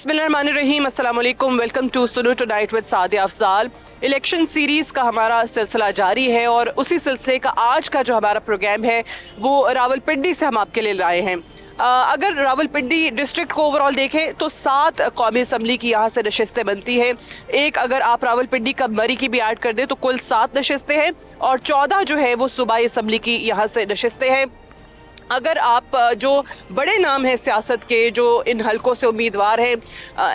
बिस्मिल्लाहिर्रहमानिर्रहीम, अस्सलाम वालेकुम। वेलकम टू सुनो tonight with Sadia Afzal. Election series का हमारा सिलसिला जारी है और उसी सिलसिले का आज का जो हमारा प्रोग्राम है वो रावलपिंडी से हम आपके लिए लाए हैं। अगर रावलपिंडी डिस्ट्रिक्ट को ओवरऑल देखें तो 7 कौमी असम्बली की यहाँ से नशिस्तें बनती हैं। एक अगर आप रावलपिंडी का मरी की भी ऐड कर दें तो कुल 7 नशिस्तें हैं और 14 जो है वो सूबाई असम्बली की यहाँ से नशिस्तें हैं। अगर आप जो बड़े नाम हैं सियासत के जो इन हलकों से उम्मीदवार हैं,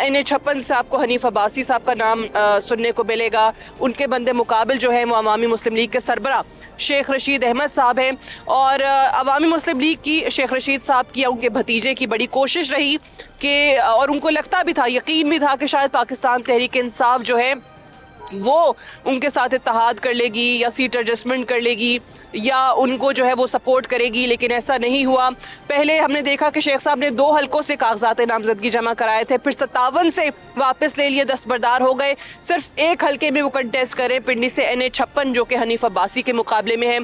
NA56 से आपको हनीफ अब्बासी साहब का नाम सुनने को मिलेगा। उनके बंदे मुकाबिल जो हैं वो अवामी मुस्लिम लीग के सरबरा शेख रशीद अहमद साहब हैं और अवामी मुस्लिम लीग की शेख रशीद साहब की उनके भतीजे की बड़ी कोशिश रही कि और उनको लगता भी था, यकीन भी था कि शायद पाकिस्तान तहरीक इंसाफ जो है वो उनके साथ इत्तेहाद कर लेगी या सीट एडजस्टमेंट कर लेगी या उनको जो है वो सपोर्ट करेगी, लेकिन ऐसा नहीं हुआ। पहले हमने देखा कि शेख साहब ने 2 हलकों से कागजात नामजदगी जमा कराए थे, फिर 57 से वापस ले लिए, दस्तबरदार हो गए। सिर्फ एक हलके में वो कंटेस्ट करें पिंडी से NA56 जो कि हनीफ अब्बासी के मुकाबले में है।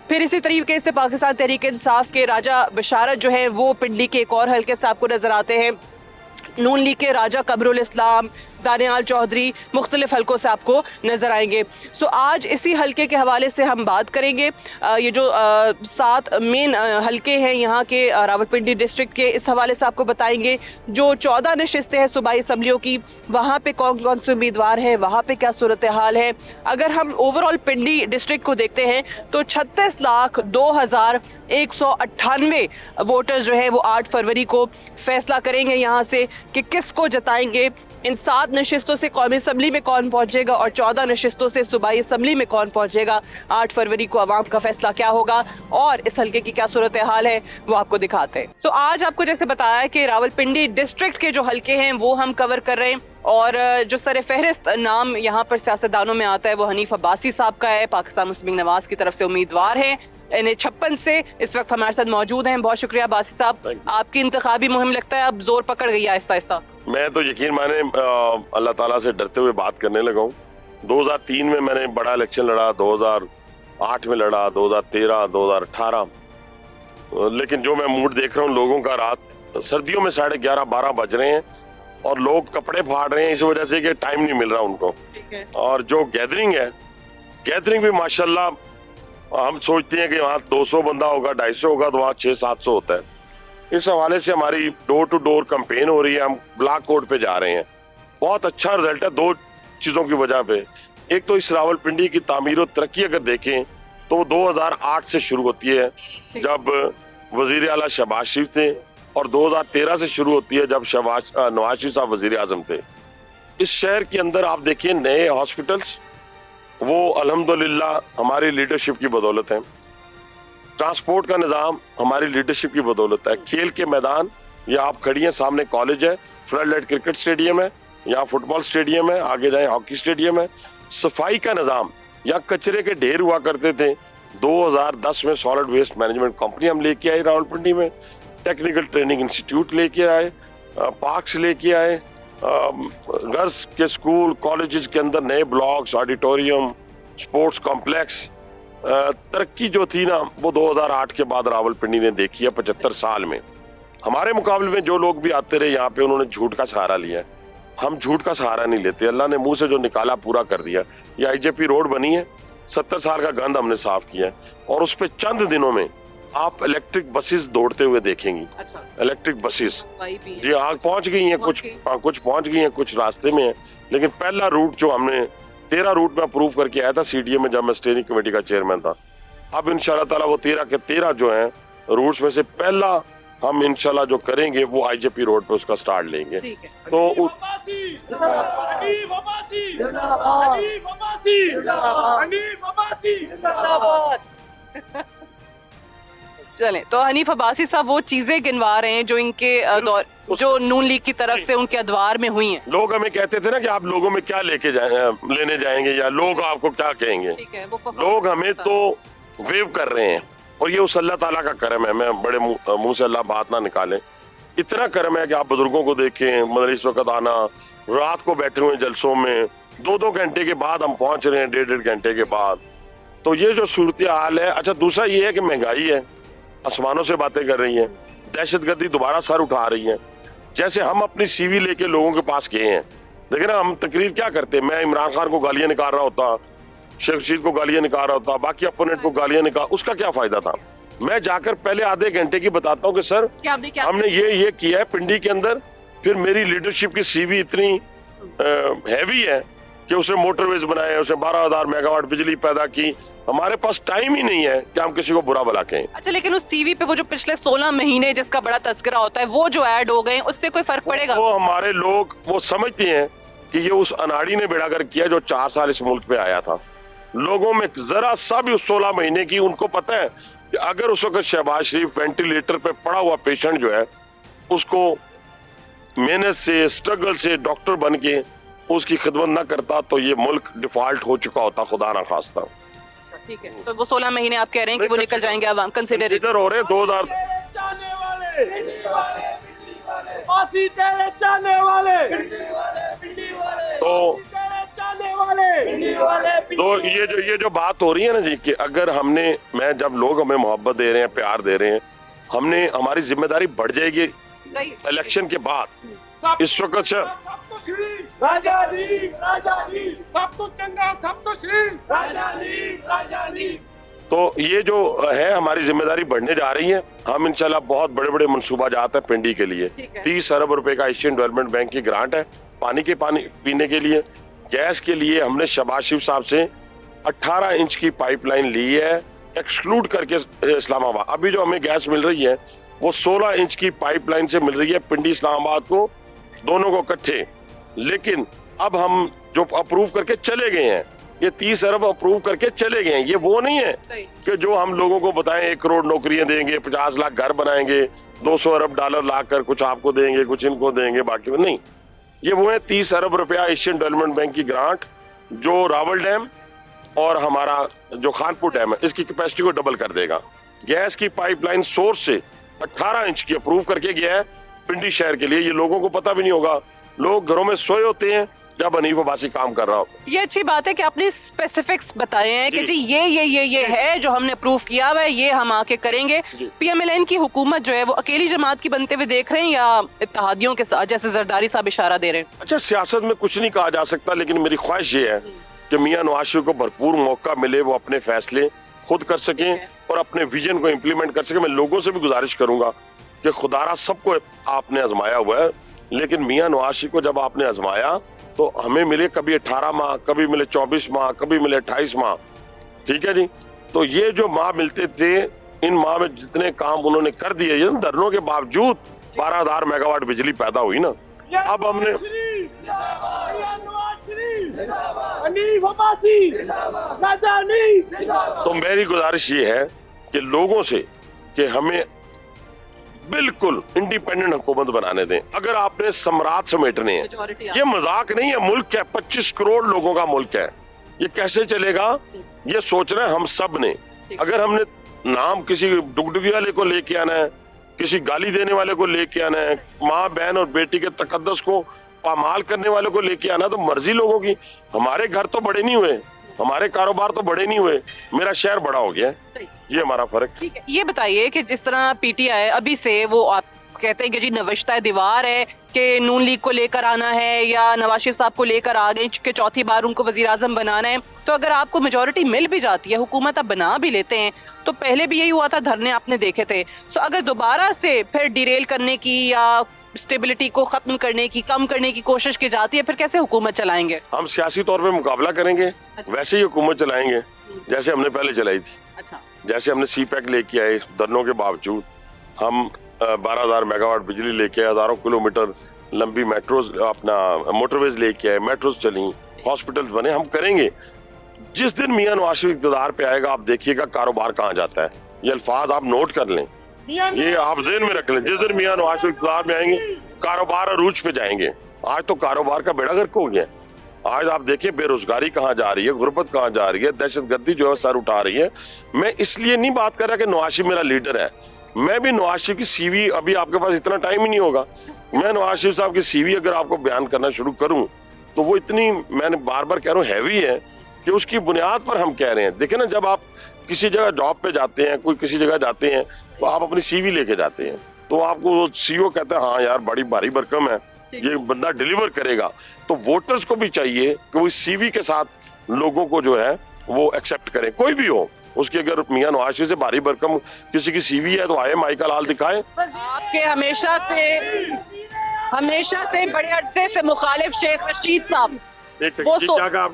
फिर इसी तरीके से पाकिस्तान तहरीक इंसाफ के राजा बशारत जो है वो पिंडी के एक और हलके से आपको नजर आते हैं। नून लीग के राजा कबरुल इस्लाम, दानियाल चौधरी मुख्तलिफ हलकों से आपको नज़र आएंगे। सो आज इसी हलके के हवाले से हम बात करेंगे। ये जो 7 मेन हलके हैं यहाँ के रावलपिंडी डिस्ट्रिक्ट के, इस हवाले से आपको बताएंगे। जो 14 नशिस्तें हैं सूबाई असम्बलियों की, वहाँ पे कौन कौन से उम्मीदवार हैं, वहाँ पे क्या सूरत हाल है। अगर हम ओवरऑल पिंडी डिस्ट्रिक्ट को देखते हैं तो 36,02,198 वोटर्स जो है वो 8 फरवरी को फैसला करेंगे यहाँ से कि किसको जताएंगे। इन 7 नशिस्तों से कौमी असम्बली में कौन पहुंचेगा और 14 नशिस्तों से सूबाई असम्बली में कौन पहुंचेगा। 8 फरवरी को अवाम का फैसला क्या होगा और इस हल्के की क्या सूरत हाल है वो आपको दिखाते हैं। सो आज आपको जैसे बताया कि रावलपिंडी डिस्ट्रिक्ट के जो हल्के हैं वो हम कवर कर रहे हैं और जो सर फहरिस्त नाम यहाँ पर सियासतदानों में आता है वो हनीफ अब्बासी साहब का है। पाकिस्तान मुस्लिम लीग नवाज की तरफ से उम्मीदवार है। NA56 से इस वक्त हमारे साथ मौजूद हैं। बहुत शुक्रिया अब्बासी साहब, आपकी इंतखाबी मुहिम लगता है अब जोर पकड़ गई है आहिस्ता आहिस्ता। मैं तो यकीन माने अल्लाह ताला से डरते हुए बात करने लगा हूँ। 2003 में मैंने बड़ा इलेक्शन लड़ा, 2008 में लड़ा, 2013, 2018, लेकिन जो मैं मूड देख रहा हूँ लोगों का, रात सर्दियों में 11:30-12 बज रहे हैं और लोग कपड़े फाड़ रहे हैं इस वजह से कि टाइम नहीं मिल रहा उनको। और जो गैदरिंग है, गैदरिंग भी माशाल्लाह हम सोचते हैं कि वहाँ 200 बंदा होगा, 250 होगा, तो वहाँ 600-700 होता है। इस हवाले से हमारी डोर टू डोर कैंपेन हो रही है। हम ब्लॉक कोड पे जा रहे हैं। बहुत अच्छा रिजल्ट है 2 चीज़ों की वजह पे। एक तो इस रावलपिंडी की तामीर और तरक्की अगर देखें तो वो 2008 से शुरू होती है जब वजीर आला शहबाज शरीफ थे और 2013 से शुरू होती है जब नवाज शरीफ साहब वजीर आजम थे। इस शहर के अंदर आप देखिए नए हॉस्पिटल्स, वो अल्हम्दुलिल्लाह हमारी लीडरशिप की बदौलत है। ट्रांसपोर्ट का निज़ाम हमारी लीडरशिप की बदौलत है। खेल के मैदान, या आप खड़ी हैं सामने कॉलेज है, फ्लड लाइट क्रिकेट स्टेडियम है, यहाँ फुटबॉल स्टेडियम है, आगे जाए हॉकी स्टेडियम है। सफाई का निज़ाम, या कचरे के ढेर हुआ करते थे। 2010 में सॉलिड वेस्ट मैनेजमेंट कंपनी हम लेके आए रावलपिंडी में, टेक्निकल ट्रेनिंग इंस्टीट्यूट लेके आए, पार्क्स लेके आए, गर्ल्स के स्कूल कॉलेजेस के अंदर नए ब्लॉक्स, ऑडिटोरियम, स्पोर्ट्स कॉम्प्लेक्स। तरक्की जो थी ना वो 2008 के बाद रावलपिंडी ने देखी है 75 साल में। हमारे मुकाबले में जो लोग भी आते रहे यहाँ पे उन्होंने झूठ का सहारा लिया है। हम झूठ का सहारा नहीं लेते। अल्लाह ने मुंह से जो निकाला पूरा कर दिया। ये IJP रोड बनी है, 70 साल का गंद हमने साफ किया है और उस पर चंद दिनों में आप इलेक्ट्रिक बसेस दौड़ते हुए देखेंगी। अच्छा। इलेक्ट्रिक बसेस जी हाँ पहुंच गई हैं, कुछ पहुंच गई हैं, कुछ रास्ते में है। लेकिन पहला रूट जो हमने 13 रूट में अप्रूव करके आया था CDA में जब मैं स्टीयरिंग कमेटी का चेयरमैन था। अब इंशाल्लाह ताला वो 13 के 13 जो हैं रूट्स में से पहला हम इंशाल्लाह जो करेंगे वो IJP रोड पे उसका स्टार्ट लेंगे। तो चलें, तो हनीफ अब्बासी साहब वो चीजें गिनवा रहे हैं जो इनके दौर, जो नून लीग की तरफ से उनके अदवार में हुई हैं। लोग हमें कहते थे ना कि आप लोगों में क्या लेने जाएंगे या लोग आपको क्या कहेंगे। लोग हमें तो वेव कर रहे हैं और ये उस अल्लाह ताला का करम है। मैं बड़े मुंह से अल्लाह बात ना निकाले, इतना करम है कि आप बुजुर्गों को देखें, मतलब इस वक्त आना, रात को बैठे हुए जलसों में 2-2 घंटे के बाद हम पहुंच रहे हैं, 1.5 घंटे के बाद। तो ये जो सूरत हाल है। अच्छा, दूसरा ये है कि महंगाई है, आसमानों से बातें कर रही है, दहशतगर्दी दोबारा सर उठा रही है। जैसे हम अपनी सीवी लेके लोगों के पास गए हैं, देखिए ना, हम तकरीर क्या करते हैं, मैं इमरान खान को गालियां निकाल रहा होता, शेख रशीद को गालियां निकाल रहा होता, बाकी अपोनेंट को गालियां निकाल, उसका क्या फायदा था? मैं जाकर पहले आधे घंटे की बताता हूँ कि सर हमने ये किया है पिंडी के अंदर, फिर मेरी लीडरशिप की सीवी इतनी हैवी है कि उसे मोटरवेज बनाए, उसे 12,000 मेगावाट बिजली पैदा की। हमारे पास टाइम ही नहीं है कि हम किसी को बुरा भला कहें। अच्छा, लेकिन उस सीवी पे वो जो पिछले 16 महीने जिसका बड़ा तस्करा होता है, वो जो ऐड हो गए, उससे कोई फर्क पड़ेगा? वो हमारे लोग वो समझते हैं कि ये उस अनाड़ी ने बेड़ा गर्क किया जो 4 साल इस मुल्क पे आया था। लोगों में जरा सा भी उस 16 महीने की, उनको पता है कि अगर उस वक्त शहबाज शरीफ वेंटिलेटर पे पड़ा हुआ पेशेंट जो है, उसको मेहनत से, स्ट्रगल से डॉक्टर बन के उसकी खिदमत न करता तो ये मुल्क डिफॉल्ट हो चुका होता, खुदा ना खास्ता। ठीक है, तो वो 16 महीने आप कह रहे हैं कि वो निकल जाएंगे, अब कंसिडर हो रहे 2000 तो ये जो बात हो रही है ना जी, कि अगर मैं जब लोग हमें मोहब्बत दे रहे हैं, प्यार दे रहे हैं, हमारी जिम्मेदारी बढ़ जाएगी इलेक्शन के बाद। इस वक्त से तो ये जो है हमारी जिम्मेदारी बढ़ने जा रही है। हम इंशाल्लाह बहुत बड़े बड़े मंसूबा जाते हैं पिंडी के लिए। 30 अरब रुपए का एशियन डेवलपमेंट बैंक की ग्रांट है पानी पीने के लिए। गैस के लिए हमने शहबाज शरीफ साहब से 18 इंच की पाइपलाइन ली है, एक्सक्लूड करके इस्लामाबाद। अभी जो हमें गैस मिल रही है वो 16 इंच की पाइपलाइन से मिल रही है पिंडी इस्लामाबाद को, दोनों को इकट्ठे। लेकिन अब हम जो अप्रूव करके चले गए हैं, ये 30 अरब अप्रूव करके चले गए हैं। ये वो नहीं है कि जो हम लोगों को बताएं 1 करोड़ नौकरियां देंगे, 50 लाख घर बनाएंगे, 200 अरब डॉलर लाकर कुछ आपको देंगे, कुछ इनको देंगे, बाकी नहीं। ये वो है 30 अरब रुपया एशियन डेवलपमेंट बैंक की ग्रांट, जो रावल डैम और हमारा जो खानपुर डैम है इसकी कैपेसिटी को डबल कर देगा। गैस की पाइपलाइन सोर्स से 18 इंच की अप्रूव करके गया है पिंडी शहर के लिए। ये लोगों को पता भी नहीं होगा, लोग घरों में सोए होते हैं जब हनीफ अब्बासी काम कर रहा हो। ये अच्छी बात है कि आपने स्पेसिफिक्स बताए हैं कि जी ये है जो हमने अप्रूव किया हुआ है, ये हम आके करेंगे। PMLN की हुकूमत जो है वो अकेली जमात की बनते हुए देख रहे हैं या इत्तेहादियों के साथ, जैसे जरदारी साहब इशारा दे रहे हैं? अच्छा, सियासत में कुछ नहीं कहा जा सकता, लेकिन मेरी ख्वाहिश ये है कि मियां नवाज शरीफ को भरपूर मौका मिले, वो अपने फैसले खुद कर सकें और अपने विजन को इम्प्लीमेंट कर सके। मैं लोगों से भी गुजारिश करूंगा कि खुदारा सबको आपने आजमाया हुआ है, लेकिन मियां नवाज शरीफ को जब आपने आजमाया तो हमें मिले कभी 18 माह, कभी मिले 24 माह, कभी मिले 28 माह। ठीक है जी, तो ये जो माह मिलते थे, इन माह में जितने काम उन्होंने कर दिए, ये धरनों के बावजूद 12,000 मेगावाट बिजली पैदा हुई ना। अब हमने तो मेरी गुजारिश ये है कि लोगों से कि हमें बिल्कुल इंडिपेंडेंट हुकूमत बनाने दें। अगर आपने सम्राट समेटने हैं, ये मजाक नहीं है, मुल्क है, 25 करोड़ लोगों का मुल्क है, ये कैसे चलेगा ये सोचना है हम सब ने। अगर हमने नाम किसी डुगडुगी वाले को लेके आना है, किसी गाली देने वाले को लेके आना है, माँ बहन और बेटी के तकद्दस को पामाल करने वाले को लेके आना, तो मर्जी लोगों की। हमारे घर तो बड़े नहीं हुए, हमारे कारोबार तो बड़े नहीं हुए, मेरा शहर बड़ा हो गया, ये हमारा फर्क। ठीक है, ये बताइए कि जिस तरह PTI अभी से वो आप कहते हैं कि जी नविश्ता दीवार है कि नून लीग को लेकर आना है या नवाज शरीफ साहब को लेकर आ गए कि चौथी बार उनको वजीर आजम बनाना है, तो अगर आपको मेजोरिटी मिल भी जाती है, हुकूमत आप बना भी लेते हैं, तो पहले भी यही हुआ था, धरने आपने देखे थे। सो अगर दोबारा से फिर डिरेल करने की या स्टेबिलिटी को खत्म करने की, कम करने की कोशिश की जाती है, फिर कैसे हुकूमत चलाएंगे? हम सियासी तौर पे मुकाबला करेंगे। अच्छा। वैसे ही हुकूमत चलाएंगे जैसे हमने पहले चलाई थी। अच्छा। जैसे हमने CPEC लेके आए, धरनों के बावजूद हम 12,000 मेगावाट बिजली लेके आए, हजारों किलोमीटर लंबी मेट्रोज, अपना मोटरवेज लेके आए, मेट्रोज चली, हॉस्पिटल्स बने। हम करेंगे। जिस दिन मियां नवाज शरीफ इक़्तिदार पे आएगा, आप देखिएगा कारोबार कहाँ जाता है। ये अल्फाज आप नोट कर लें, ये आप ज़हन में रख लें। जिस दिन मियां नवाज शरीफ इक़्तिदार में आएंगे, कारोबार अरूज पे जाएंगे। आज तो कारोबार का बेड़ा गर्क हो गया। आज आप देखिए बेरोजगारी कहाँ जा रही है, गुर्बत कहाँ जा रही है, दहशतगर्दी जो है सर उठा रही है। मैं इसलिए नहीं बात कर रहा कि नवाज शरीफ मेरा लीडर है। मैं भी नवाज शरीफ की CV, अभी आपके पास इतना टाइम ही नहीं होगा, मैं नवाज शरीफ साहब की CV अगर आपको बयान करना शुरू करूं तो वो इतनी, मैंने बार बार कह रहा हूँ, हैवी है कि उसकी बुनियाद पर हम कह रहे हैं। देखिए ना, जब आप किसी जगह जॉब पे जाते हैं, कोई किसी जगह जाते हैं, तो आप अपनी CV लेके जाते हैं। तो आपको वो सीईओ कहता है हाँ यार बड़ी भारी भरकम है, ये बंदा डिलीवर करेगा। तो वोटर्स को भी चाहिए कि वो सीवी के साथ लोगों को जो है वो एक्सेप्ट करें, कोई भी हो। उसकी अगर मियां नवाज शरीफ से भारी भरकम किसी की सीवी है तो आए, माइका लाल दिखाए। आपके हमेशा से बड़े अरसे से मुखालिफ शेख रशीद साहब,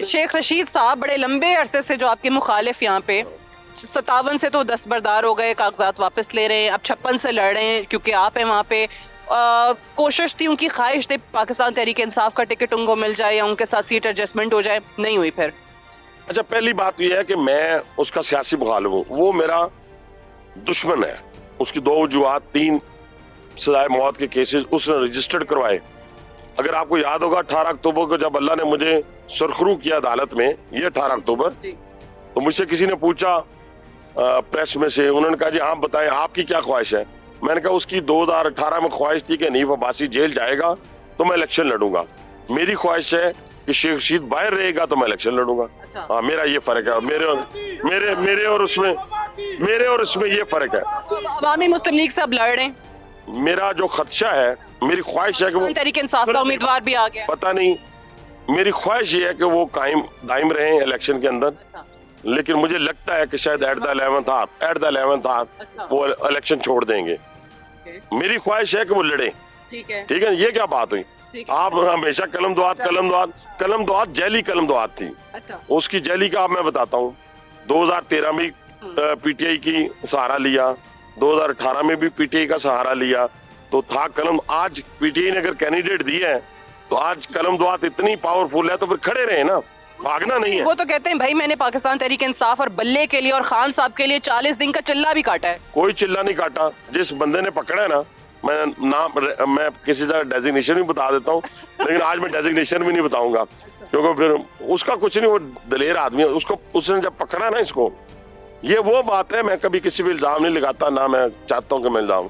शेख रशीद साहब बड़े लंबे अरसे से जो आपके मुखालिफ यहाँ पे 57 से तो दस्तबरदार हो गए, कागजात वापस ले रहे हैं, अब 56 से लड़ रहे हैं क्योंकि आप हैं वहाँ पे। कोशिश थी, उनकी ख्वाहिश थी पाकिस्तान तहरीक इंसाफ का टिकट उनको मिल जाए या उनके साथ सीट एडजस्टमेंट हो जाए, नहीं हुई फिर। अच्छा, पहली बात यह है कि मैं उसका सियासी मुखालिफ हूँ, वो मेरा दुश्मन है। उसकी 2 वजूहात, 3 सजाए मौत के केसेस उसने रजिस्टर्ड करवाए। अगर आपको याद होगा 18 अक्टूबर को जब अल्लाह ने मुझे सुरखरू किया अदालत में, ये 18 अक्टूबर, तो मुझसे किसी ने पूछा प्रेस में से, उन्होंने कहा जी आप बताएं आपकी क्या ख्वाहिश है। मैंने कहा उसकी 2018 में ख्वाहिश थी कि हनीफ अब्बासी जेल जाएगा तो मैं इलेक्शन लड़ूंगा। मेरी ख्वाहिश है कि शेख रशीद बाहर रहेगा तो मैं इलेक्शन लड़ूंगा। अच्छा। हाँ, मेरा ये फर्क है, मेरे और उसमें ये फर्क है। अवामी मुस्लिम लीग से अब लड़ रहे हैं। मेरा जो खदशा है, मेरी ख्वाहिश है कि वो तहरीक इंसाफ का उम्मीदवार भी आ गया, पता नहीं, मेरी ख्वाहिश ये है कि वो कायम दायम रहे इलेक्शन के अंदर। लेकिन मुझे लगता है कि शायद एट द 11th आवर वो इलेक्शन छोड़ देंगे। मेरी ख्वाहिश है कि वो लड़े। ठीक है, ये क्या बात हुई? आप हमेशा कलम दुआत जैली कलम दुआत थी। उसकी जैली का आप मैं बताता हूँ, 2013 में पीटीआई की सहारा लिया, 2018 में भी पीटीआई का सहारा लिया, तो था कलम। आज पीटीआई ने अगर कैंडिडेट दिए है तो आज कलम दुआत इतनी पावरफुल है तो फिर खड़े रहे ना, भागना नहीं है। वो तो कहते हैं भाई मैंने पाकिस्तान तहरीक इंसाफ और बल्ले के लिए और खान साहब के लिए 40 दिन का चिल्ला भी काटा है। कोई चिल्ला नहीं काटा। जिस बंदे ने पकड़ा है ना, मैं किसी तरह डेजिग्नेशन भी बता देता हूँ, लेकिन आज मैं डेजिग्नेशन भी नहीं बताऊंगा क्योंकि फिर उसका कुछ नहीं, वो दलेर आदमी है। उसने जब पकड़ा ना इसको, ये वो बात है, मैं कभी किसी भी इल्जाम नहीं लगाता, ना मैं चाहता हूँ कि मैं इल्जाम।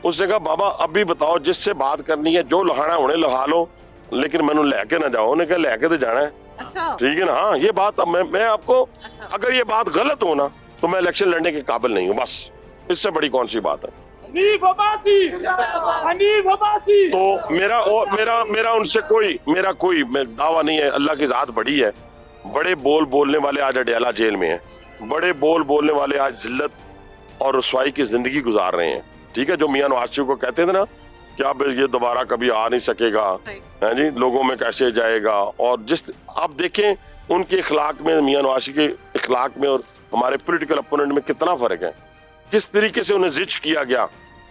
उसने कहा बाबा अब भी बताओ, जिससे बात करनी है, जो लहाना उन्हें लहा लो, लेकिन मैंने लेके ना जाओ। उन्हें कहा लेके तो जाना है। अच्छा। ठीक है ना? हाँ, ये बात मैं आपको, अगर ये बात गलत हो ना तो मैं इलेक्शन लड़ने के काबिल नहीं हूँ, बस। इससे बड़ी कौन सी बात है? हनीफ अब्बासी। तो मेरा उनसे कोई दावा नहीं है। अल्लाह की जात बड़ी है। बड़े बोलने वाले आज अडयाला जेल में हैं, बड़े बोलने वाले आज जिल्लत और रुसवाई की जिंदगी गुजार रहे हैं। ठीक है, जो मियां नवाज शरीफ को कहते थे ना कि अब ये दोबारा कभी आ नहीं सकेगा, है जी, लोगों में कैसे जाएगा। और जिस आप देखें उनके इखलाक में, मियां नवाज शरीफ के इखलाक में और हमारे पॉलिटिकल अपोनेंट में कितना फर्क है। किस तरीके से उन्हें जिच किया गया,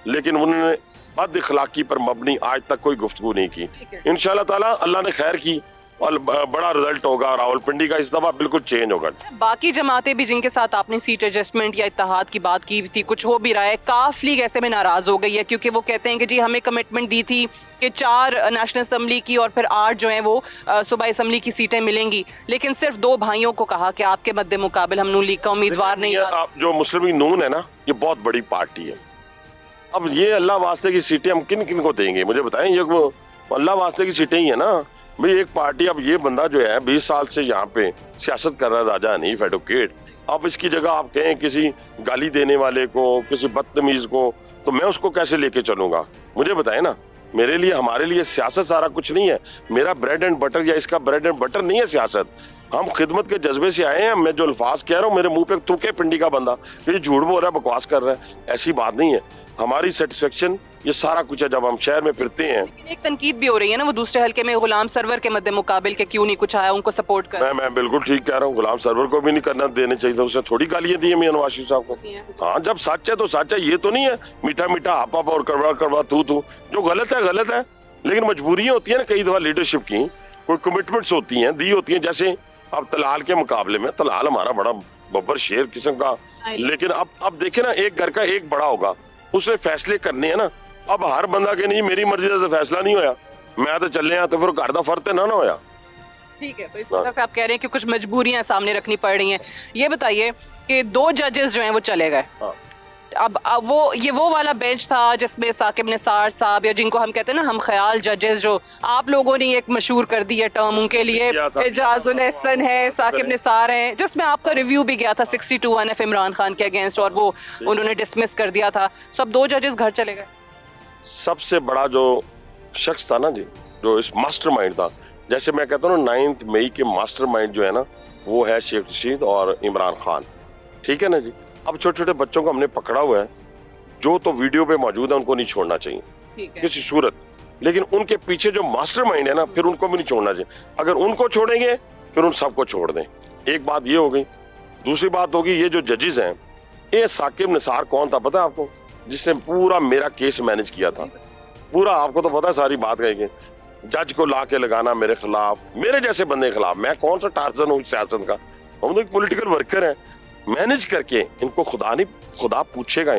लेकिन उन्होंने बद इखलाकी पर मबनी आज तक कोई गुफ्तगू नहीं की। इंशाल्लाह ताला अल्लाह ने खैर की और बड़ा रिजल्ट होगा। रावलपिंडी का इस दफा बिल्कुल चेंज होगा। बाकी जमातें भी जिनके साथ आपने सीट एडजस्टमेंट या इत्तेहाद की बात की थी, कुछ हो भी रहा है, काफ लीग ऐसे में नाराज हो गई है क्योंकि वो कहते हैं कि जी हमें कमिटमेंट दी थी कि 4 नेशनल असम्बली की और फिर 8 जो है वो सूबाई असम्बली की सीटें मिलेंगी, लेकिन सिर्फ 2 भाइयों को कहा कि आपके मद्दे मुकाबिल हम नून लीग का उम्मीदवार नहीं। आप जो मुस्लिम लीग नून है ना, ये बहुत बड़ी पार्टी है। अब ये अल्लाह वास्ते की सीटें हम किन किन को देंगे, मुझे बताएं। ये अल्लाह वास्ते की सीटें ही है ना भाई। एक पार्टी, अब ये बंदा जो है 20 साल से यहाँ पे सियासत कर रहा है, राजा हनीफ एडवोकेट, अब इसकी जगह आप कहें किसी गाली देने वाले को, किसी बदतमीज को, तो मैं उसको कैसे लेके चलूंगा? मुझे बताएं ना। मेरे लिए, हमारे लिए सियासत सारा कुछ नहीं है। मेरा ब्रेड एंड बटर या इसका ब्रेड एंड बटर नहीं है सियासत। हम खिदमत के जज्बे से आए हैं। मैं जो अल्फाज कह रहा हूँ, मेरे मुंह पे थूके पिंडी का बंदा ये झूठ बोल रहा है, बकवास कर रहा है, ऐसी बात नहीं है। हमारी सेटिस्फेक्शन ये सारा कुछ है। जब हम शहर में फिरते हैं, एक तनकीद भी हो रही है ना, वो दूसरे हल्के में गुलाम सरवर के मद्दे मुकाबिल के क्यों नहीं कुछ आया, उनको सपोर्ट कर। मैं बिल्कुल ठीक कह रहा हूँ, गुलाम सरवर को भी नहीं करना देने चाहिए। उसने थोड़ी गालियां दी है मियां नवाज शरीफ साहब को। हाँ, जब सच है तो सच है, ये तो नहीं है मीठा मीठा आप और कड़वा तू। जो गलत है, लेकिन मजबूरियां होती है ना कई दफा लीडरशिप की, कोई कमिटमेंट्स होती हैं, दी होती हैं। जैसे अब तलाल के मुकाबले में, तलाल हमारा बड़ा बब्बर शेर किस्म का, लेकिन अब देखे ना, एक घर का एक बड़ा होगा, उसने फैसले करने हैं ना। अब हर बंदा के नहीं मेरी मर्जी से फैसला नहीं होया, मैं तो चले तो फिर घर का फर्क ना होया। ठीक है, तो इस वजह से आप कह रहे हैं कि कुछ मजबूरियां सामने रखनी पड़ रही हैं। ये बताइए कि 2 जजेस जो हैं वो चले गए। अब वो वाला बेंच था जिसमें साकिब निसार साहब, या जिनको हम कहते हैं ना हम ख्याल जजेस, जो आप लोगों ने एक मशहूर कर दी है टर्म उनके लिए, एजाजुल एहसन है, साकिब निसार हैं, जिसमें आपका रिव्यू भी गया था 62-1 इमरान खान के अगेंस्ट और वो उन्होंने डिसमिस कर दिया था। सब 2 जजेस घर चले गए। सबसे बड़ा जो शख्स था ना जी, जो इस मास्टरमाइंड था, जैसे मैं कहता हूँ 9 मई के मास्टरमाइंड जो है ना, वो है शेख रशीद और इमरान खान, ठीक है ना जी। अब छोटे छोटे बच्चों को हमने पकड़ा हुआ है, जो तो वीडियो पे मौजूद है उनको नहीं छोड़ना चाहिए किसी सूरत, लेकिन उनके पीछे जो मास्टरमाइंड है ना, फिर उनको भी नहीं छोड़ना चाहिए। अगर उनको छोड़ेंगे फिर उन सबको छोड़ दें। एक बात ये हो गई। दूसरी बात होगी, ये जो जजेस हैं, ये साकिब निसार कौन था पता है आपको, जिसने पूरा मेरा केस मैनेज किया था पूरा, आपको तो पता है सारी बात कहेंगे। जज को ला के लगाना मेरे खिलाफ, मेरे जैसे बंदे के खिलाफ, मैं कौन सा टार्जन हूँ सियासत का, हम तो एक पॉलिटिकल वर्कर हैं। मैनेज करके इनको खुदा पूछेगा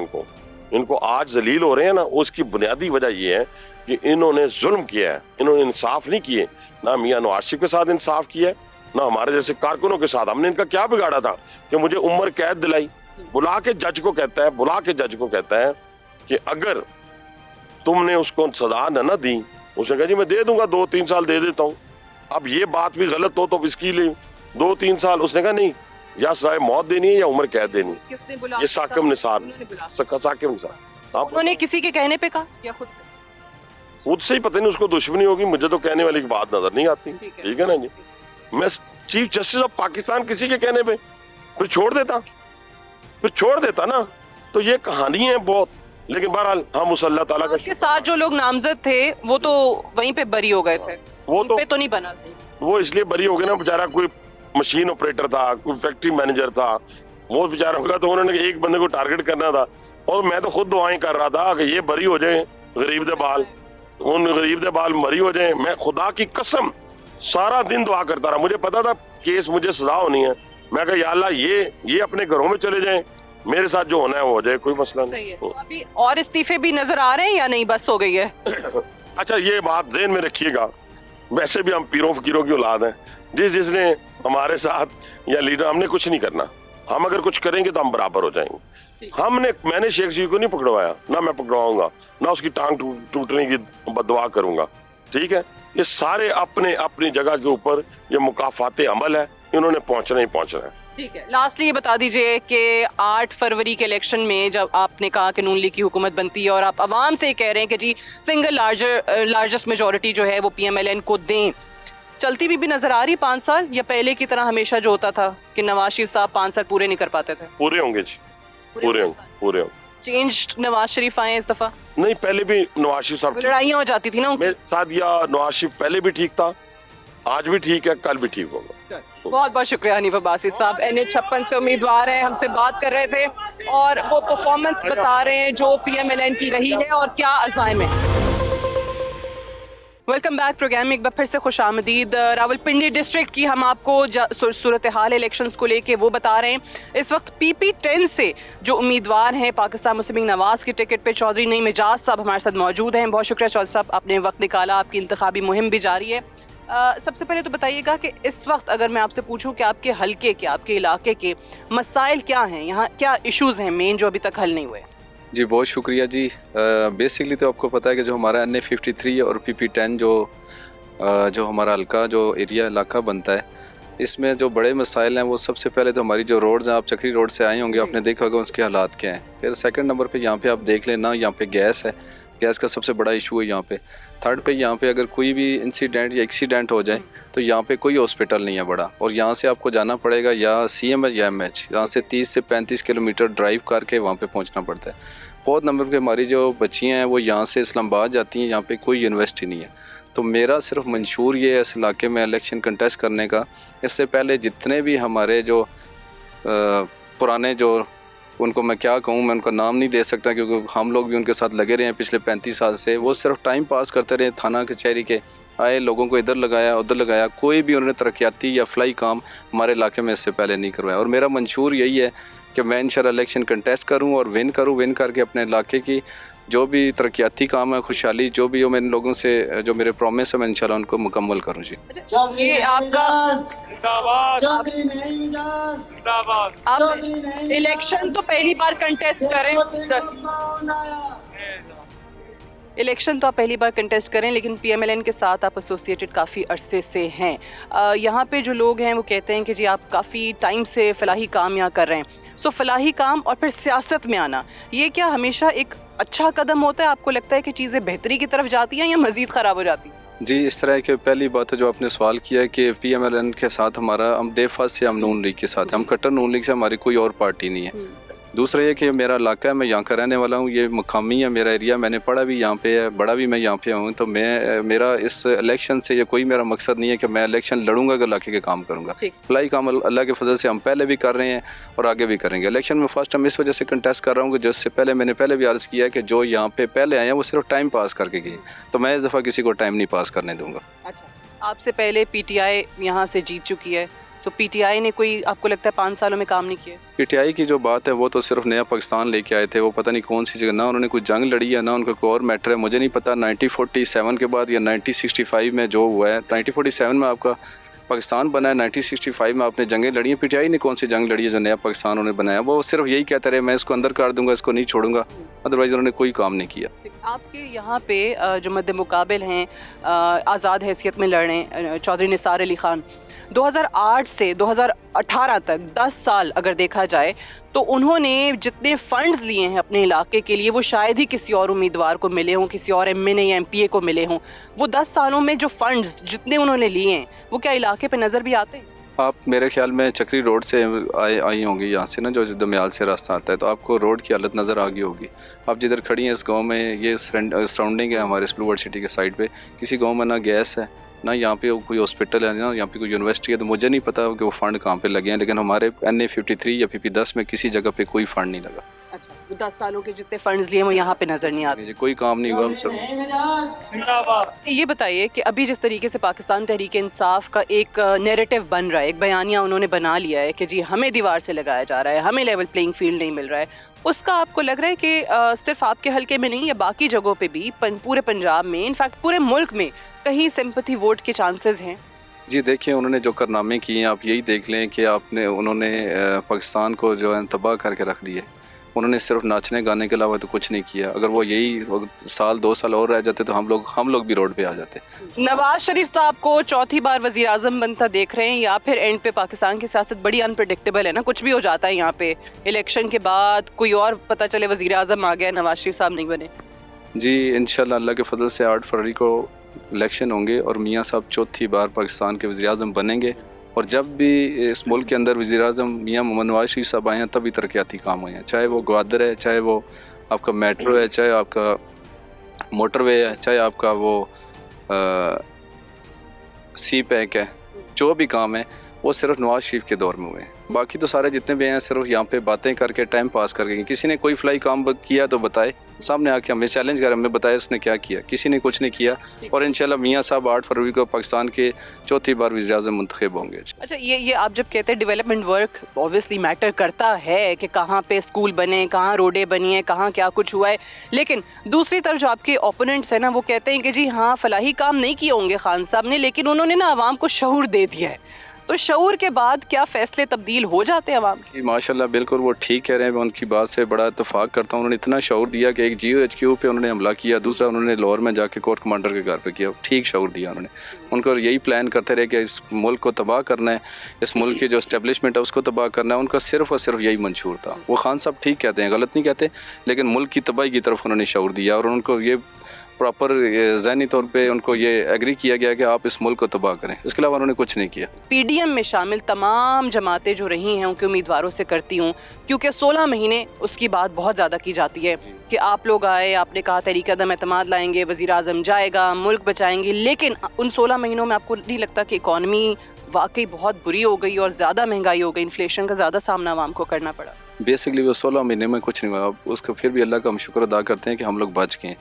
इनको आज जलील हो रहे हैं ना, उसकी बुनियादी वजह ये है कि इन्होंने जुल्म किया है, इन्होंने इंसाफ नहीं किए, ना मियां नवाज शरीफ के साथ इंसाफ किया है, ना हमारे जैसे कारकुनों के साथ। हमने इनका क्या बिगाड़ा था कि मुझे उम्र कैद दिलाई। बुला के जज को कहता है कि अगर तुमने उसको सजा न दी, उसने कहा जी मैं दे दूंगा, 2-3 साल दे देता हूँ। अब ये बात भी गलत हो तो इसके लिए 2-3 साल, उसने कहा नहीं, या सजाए मौत देनी है या उम्र कैद देनी है। किसने बुला? ये साकिब निसार। उन्होंने किसी के कहने पे कहा या खुद से ही पता नहीं उसको दुश्मनी होगी, मुझे तो कहने वाली की बात नजर नहीं आती, ठीक है ना जी। मैं चीफ जस्टिस ऑफ पाकिस्तान किसी के कहने पे फिर छोड़ देता ना, तो ये कहानी है बहुत। लेकिन बहरहाल हम उस अल्लाह ताला के साथ जो लोग नामजद थे वो तो वहीं पे बरी हो गए थे, वो तो नहीं बना थे। वो इसलिए बरी हो गए ना, बेचारा कोई मशीन ऑपरेटर था, कोई फैक्ट्री मैनेजर था, वो बेचारा होगा, तो उन्होंने एक बंदे को टारगेट करना था। और मैं तो खुद दुआएं कर रहा था कि ये बरी हो जाए, गरीब दे बाल, उन गरीब दे बाल मरी हो जाए। मैं खुदा की कसम सारा दिन दुआ करता रहा, मुझे पता था केस मुझे सजा होनी है। मैं कहा या अल्लाह ये अपने घरों में चले जाएं, मेरे साथ जो होना है वो हो जाए, कोई मसला नहीं। अभी और इस्तीफे भी नजर आ रहे हैं या नहीं, बस हो गई है? अच्छा, ये बात ज़हन में रखिएगा, वैसे भी हम पीरों फकीरों की औलाद हैं। जिसने हमारे साथ या लीडर, हमने कुछ नहीं करना, हम अगर कुछ करेंगे तो हम बराबर हो जाएंगे। मैंने शेख जी को नहीं पकड़वाया, ना मैं पकड़वाऊंगा, ना उसकी टांग टूटने की बददुआ करूंगा, ठीक है। ये सारे अपनी जगह के ऊपर ये मुकाफाते अमल है, इन्होंने पहुंचना ही पहुंचना है। ठीक है, लास्टली ये बता दीजिए कि 8 फरवरी के इलेक्शन में जब आपने कहा कि नून लीग की हुकूमत बनती है और आप आवाम से कह रहे हैं कि जी सिंगल लार्जेस्ट मेजोरिटी जो है वो PMLN को दें, चलती भी नजर आ रही 5 साल, या पहले की तरह हमेशा जो होता था कि नवाज शरीफ साहब 5 साल पूरे नहीं कर पाते थे? पूरे होंगे जी, पूरे होंगे। चेंज नवाज शरीफ आए इस दफा? नहीं, पहले भी नवाज शरीफ साहब, लड़ाइयाँ हो जाती थी ना उनके साथ, या नवाज शरीफ पहले भी ठीक था, आज भी ठीक है, कल भी ठीक होगा। बहुत बहुत शुक्रिया हनीफ अब्बासी साहब, NH56 से उम्मीदवार हैं, हमसे बात कर रहे थे और वो परफॉर्मेंस बता रहे हैं जो PMLN की रही है और क्या अज़ाइम है। वेलकम बैक प्रोग्राम में एक बार फिर से खुश आमदीद। रावलपिंडी डिस्ट्रिक्ट की हम आपको सूरत हाल इलेक्शंस को लेके वो बता रहे हैं। इस वक्त PP10 से जो उम्मीदवार हैं पाकिस्तान मुस्लिम लीग नवाज की टिकट पे चौधरी नईम एजाज साहब हमारे साथ मौजूद हैं। बहुत शुक्रिया चौधरी साहब, आपने वक्त निकाला, आपकी इंतखाबी मुहिम भी जारी है। सबसे पहले तो बताइएगा कि इस वक्त अगर मैं आपसे पूछूं कि आपके हलके के, आपके इलाके के मसाइल क्या हैं, यहाँ क्या इश्यूज़ हैं मेन जो अभी तक हल नहीं हुए? जी बहुत शुक्रिया जी। बेसिकली तो आपको पता है कि जो हमारा NA53 और PP10 जो हमारा हल्का जो एरिया इलाका बनता है, इसमें जो बड़े मसाइल हैं वो सबसे पहले तो हमारी जो रोड्स हैं, आप चक्री रोड से आए होंगे, आपने देखा होगा उसके हालात क्या हैं। फिर सेकंड नंबर पे यहाँ पे आप देख लेना, यहाँ पे गैस है, गैस का सबसे बड़ा इशू है यहाँ पे। थर्ड पे यहाँ पे अगर कोई भी इंसिडेंट या एक्सीडेंट हो जाए तो यहाँ पे कोई हॉस्पिटल नहीं है बड़ा, और यहाँ से आपको जाना पड़ेगा या CMH या MH, यहाँ से 30 से 35 किलोमीटर ड्राइव करके वहाँ पे पहुँचना पड़ता है। फोर्थ नंबर पे हमारी जो बच्चियाँ हैं वो यहाँ से इस्लामाबाद जाती हैं, यहाँ पे कोई यूनिवर्सिटी नहीं है। तो मेरा सिर्फ मंशूर ये है इस इलाके में इलेक्शन कंटेस्ट करने का। इससे पहले जितने भी हमारे जो पुराने जो, उनको मैं क्या कहूँ, मैं उनका नाम नहीं दे सकता क्योंकि हम लोग भी उनके साथ लगे रहे हैं पिछले 35 साल से। वो सिर्फ टाइम पास करते रहे, थाना कचहरी के आए, लोगों को इधर लगाया उधर लगाया, कोई भी उन्होंने तरक्याती या फलाई काम हमारे इलाके में इससे पहले नहीं करवाया। और मेरा मंशूर यही है कि मैं इंशाल्लाह इलेक्शन कंटेस्ट करूं और विन करके अपने इलाके की जो भी तरक्याती काम है, खुशहाली जो भी हो, मैंने लोगों से जो मेरे प्रॉमिस है मैं इंशाल्लाह उनको मुकम्मल करूं जी। ये आपका आप इलेक्शन तो पहली बार कंटेस्ट करें, इलेक्शन तो आप पहली बार कंटेस्ट करें, लेकिन PMLN के साथ आप एसोसिएटेड काफ़ी अरसे से हैं। यहाँ पे जो लोग हैं वो कहते हैं कि जी आप काफ़ी टाइम से फलाही काम यहाँ कर रहे हैं। सो फलाही काम और फिर सियासत में आना, ये क्या हमेशा एक अच्छा कदम होता है? आपको लगता है कि चीज़ें बेहतरी की तरफ जाती हैं या मज़ीद ख़राब हो जाती हैं? जी, इस तरह की पहली बात है जो आपने सवाल किया है कि PMLN के साथ हमारा, हम डे फर्स्ट से हम नून लीग के साथ हैं, हम कट्टर नून लीग से, हमारी कोई और पार्टी नहीं है। दूसरा ये कि मेरा इलाका है, मैं यहाँ का रहने वाला हूँ, ये मुकामी है मेरा एरिया, मैंने पढ़ा भी यहाँ पे है, बड़ा भी मैं यहाँ पे हूँ, तो मेरा इस इलेक्शन से ये कोई मेरा मकसद नहीं है कि मैं इलेक्शन लड़ूंगा कि इलाके के काम करूँगा। भलाई काम अल्लाह के फजल से हम पहले भी कर रहे हैं और आगे भी करेंगे। इलेक्शन में फर्स्ट टाइम इस वजह से कंटेस्ट कर रहा हूँ कि जिससे पहले मैंने भी अर्ज़ किया है कि जो यहाँ पे पहले आए हैं वो सिर्फ टाइम पास करके गए, तो मैं इस दफ़ा किसी को टाइम नहीं पास करने दूँगा। अच्छा, आपसे पहले PTI यहाँ से जीत चुकी है, सो PTI ने कोई आपको लगता है 5 सालों में काम नहीं किया? PTI की जो बात है वो तो सिर्फ नया पाकिस्तान लेके आए थे, वो पता नहीं कौन सी जगह, ना उन्होंने कोई जंग लड़ी है ना उनका कोई और मैटर है, मुझे नहीं पता। 1947 के बाद या 1965 में जो हुआ है, 1947 में आपका पाकिस्तान बना है, 1965 में आपने जंगें लड़ी हैं, PTI ने कौन सी जंग लड़ी है जो नया पाकिस्तान उन्होंने बनाया? वो सिर्फ यही कहते रहे मैं इसको अंदर कर दूंगा, इसको नहीं छोड़ूंगा, अदरवाइज उन्होंने कोई काम नहीं किया। आपके यहाँ पे जो मद्दे मुकाबिल हैं आज़ाद हैसियत में लड़ रहे हैं चौधरी निसार अली ख़ान, 2008 से 2018 तक 10 साल अगर देखा जाए तो उन्होंने जितने फंड्स लिए हैं अपने इलाके के लिए वो शायद ही किसी और उम्मीदवार को मिले हों, किसी और MNA या MPA को मिले हों। वो 10 सालों में जो फंड्स जितने उन्होंने लिए हैं वो क्या इलाके पे नज़र भी आते हैं? आप मेरे ख्याल में चक्री रोड से आई होंगी, यहाँ से ना जो दमियाल से रास्ता आता है, तो आपको रोड की हालत नज़र आ गई होगी। आप जिधर खड़ी हैं इस गांव में, ये सराउंडिंग है हमारे स्प्लू वर्ड सिटी के साइड पे, किसी गांव में ना गैस है, ना यहाँ पे कोई हॉस्पिटल है, ना यहाँ पे कोई यूनिवर्सिटी है, तो मुझे नहीं पता कि वो फ़ंड कहाँ पे लगे हैं, लेकिन हमारे NA 53 या PP10 में किसी जगह पे कोई फ़ंड नहीं लगा। अच्छा, वो 10 सालों के जितने फंड्स लिए वो यहाँ पे नज़र नहीं आते, कोई काम नहीं हुआ हम सब। ये बताइए कि अभी जिस तरीके से पाकिस्तान तहरीक इंसाफ का एक नैरेटिव बन रहा है, एक बयानिया उन्होंने बना लिया है कि जी हमें दीवार से लगाया जा रहा है, हमें लेवल प्लेइंग फील्ड नहीं मिल रहा है, उसका आपको लग रहा है कि सिर्फ आपके हलके में नहीं या बाकी जगहों पे भी पूरे पंजाब में, इनफैक्ट पूरे मुल्क में कहीं सिंपैथी वोट के चांसेस हैं? जी देखिए, उन्होंने जो कारनामे किए हैं आप यही देख लें कि उन्होंने पाकिस्तान को जो है तबाह करके रख दिया। उन्होंने सिर्फ नाचने गाने के अलावा तो कुछ नहीं किया। अगर वो यही साल 2 साल और रह जाते तो हम लोग भी रोड पे आ जाते। नवाज शरीफ साहब को चौथी बार वजीर आजम बनता देख रहे हैं या फिर एंड पे पाकिस्तान की सियासत बड़ी अनप्रेडिक्टेबल है ना, कुछ भी हो जाता है यहाँ पे, इलेक्शन के बाद कोई और पता चले वजीर आजम आ गया, नवाज शरीफ साहब नहीं बने। जी इंशाल्लाह अल्लाह के फजल से 8 फरवरी को इलेक्शन होंगे और मियाँ साहब चौथी बार पाकिस्तान के वज़ीर आज़म बनेंगे। और जब भी इस मुल्क के अंदर वज़ीर आज़म मियाँ मोहम्मद नवाज शरीफ साहब आए हैं तभी तरक्याती काम हुए हैं, चाहे वो ग्वादर है, चाहे वो आपका मेट्रो है, चाहे आपका मोटरवे है, चाहे आपका वो सी पैक है, जो भी काम है वो सिर्फ नवाज शरीफ के दौर में हुए हैं। बाकी तो सारे जितने भी हैं सिर्फ यहाँ पे बातें करके टाइम पास करके। किसी ने कोई फलाई काम किया तो बताए, सामने आके हमें चैलेंज कर, हमें बताया उसने क्या किया। किसी ने कुछ नहीं किया और इंशाल्लाह मियाँ साहब 8 फरवरी को पाकिस्तान के चौथी बार वज़ीर आज़म मुंतखब होंगे। अच्छा, ये आप जब कहते हैं डेवलपमेंट वर्क ऑब्वियसली मैटर करता है कि कहाँ पे स्कूल बने, कहाँ रोडें बनी हैं, कहाँ क्या कुछ हुआ है, लेकिन दूसरी तरफ जो आपके ओपोनेंट्स हैं ना वो कहते हैं कि जी हाँ फलाही काम नहीं किए होंगे खान साहब ने, लेकिन उन्होंने ना आवाम को शऊर दे दिया है। तो शऊर के बाद क्या फैसले तब्दील हो जाते हैं आवाम के? माशाल्लाह बिल्कुल वो ठीक कह रहे हैं, मैं उनकी बात से बड़ा इत्तेफाक करता हूँ। उन्होंने इतना शऊर दिया कि एक GOHQ पे उन्होंने हमला किया, दूसरा उन्होंने लाहौर में जाके कोर कमांडर के घर पे किया, ठीक शऊर दिया उन्होंने। उनको यही प्लान करते रहे कि इस मुल्क को तबाह करना है, इस मुल्क की जो इस्टेब्लिशमेंट है उसको तबाह करना है। उनका सिर्फ और सिर्फ यही मंशूर था। वो खान साहब ठीक कहते हैं, गलत नहीं कहते, लेकिन मुल्क की तबाही की तरफ उन्होंने शऊर दिया और उनको ये प्रॉपर ज़हनी तौर पे उनको ये एग्री किया गया कि आप इस मुल्क को तबाह करें, इसके अलावा उन्होंने कुछ नहीं किया। PDM में शामिल तमाम जमातें जो रही हैं उनके उम्मीदवारों से करती हूँ, क्योंकि 16 महीने उसकी बात बहुत ज़्यादा की जाती है कि आप लोग आए, आपने कहा तहरीक अदम एतमाद लाएंगे, वज़ीर आज़म जाएगा, मुल्क बचाएंगे, लेकिन उन 16 महीनों में आपको नहीं लगता कि इकॉनमी वाकई बहुत बुरी हो गई और ज़्यादा महंगाई हो गई, इन्फ्लेशन का ज़्यादा सामना आवाम को करना पड़ा? बेसिकली वो 16 महीने में कुछ नहीं हुआ, उसको फिर भी अल्लाह का हम शुक्र अदा करते हैं कि हम लोग बच गए।